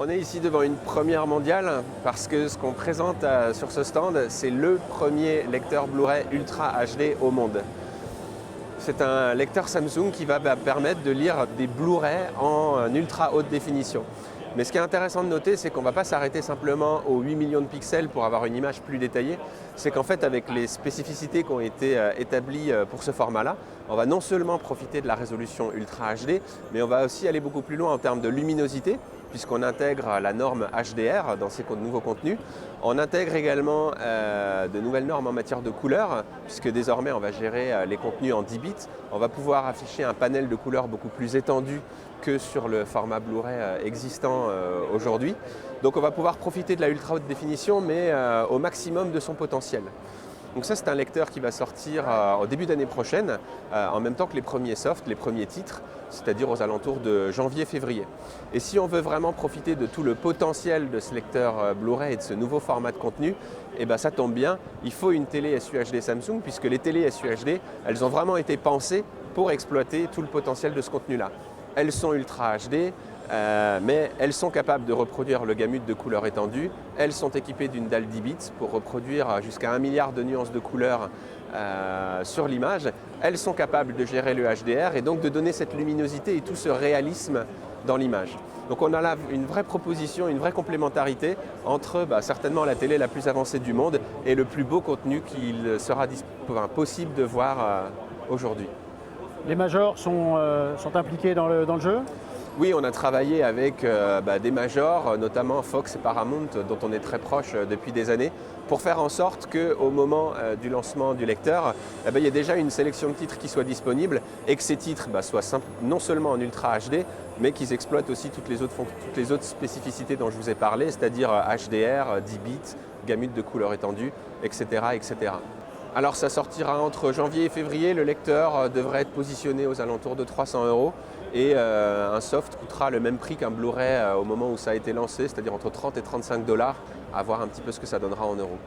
On est ici devant une première mondiale parce que ce qu'on présente sur ce stand, c'est le premier lecteur Blu-ray Ultra HD au monde. C'est un lecteur Samsung qui va permettre de lire des Blu-ray en ultra haute définition. Mais ce qui est intéressant de noter, c'est qu'on ne va pas s'arrêter simplement aux 8 millions de pixels pour avoir une image plus détaillée. C'est qu'en fait, avec les spécificités qui ont été établies pour ce format-là, on va non seulement profiter de la résolution Ultra HD, mais on va aussi aller beaucoup plus loin en termes de luminosité, puisqu'on intègre la norme HDR dans ces nouveaux contenus. On intègre également de nouvelles normes en matière de couleurs, puisque désormais on va gérer les contenus en 10 bits. On va pouvoir afficher un panel de couleurs beaucoup plus étendu que sur le format Blu-ray existant aujourd'hui. Donc on va pouvoir profiter de la ultra haute définition, mais au maximum de son potentiel. Donc ça, c'est un lecteur qui va sortir au début d'année prochaine, en même temps que les premiers softs, les premiers titres, c'est-à-dire aux alentours de janvier-février. Et si on veut vraiment profiter de tout le potentiel de ce lecteur Blu-ray et de ce nouveau format de contenu, eh ben ça tombe bien, il faut une télé SUHD Samsung, puisque les télés SUHD, elles ont vraiment été pensées pour exploiter tout le potentiel de ce contenu-là. Elles sont Ultra HD, mais elles sont capables de reproduire le gamut de couleurs étendues. Elles sont équipées d'une dalle 10 bits pour reproduire jusqu'à 1 milliard de nuances de couleurs sur l'image. Elles sont capables de gérer le HDR et donc de donner cette luminosité et tout ce réalisme dans l'image. Donc on a là une vraie proposition, une vraie complémentarité entre certainement la télé la plus avancée du monde et le plus beau contenu qu'il sera possible de voir aujourd'hui. Les majors sont impliqués dans le jeu? Oui, on a travaillé avec des majors, notamment Fox et Paramount, dont on est très proche depuis des années, pour faire en sorte qu'au moment du lancement du lecteur, il y ait déjà une sélection de titres qui soit disponible et que ces titres soient non seulement en Ultra HD, mais qu'ils exploitent aussi toutes les autres spécificités dont je vous ai parlé, c'est-à-dire HDR, 10 bits, gamut de couleurs étendues, etc., etc. Alors ça sortira entre janvier et février, le lecteur devrait être positionné aux alentours de 300 € et un soft coûtera le même prix qu'un Blu-ray au moment où ça a été lancé, c'est-à-dire entre 30 et 35 $, à voir un petit peu ce que ça donnera en euros.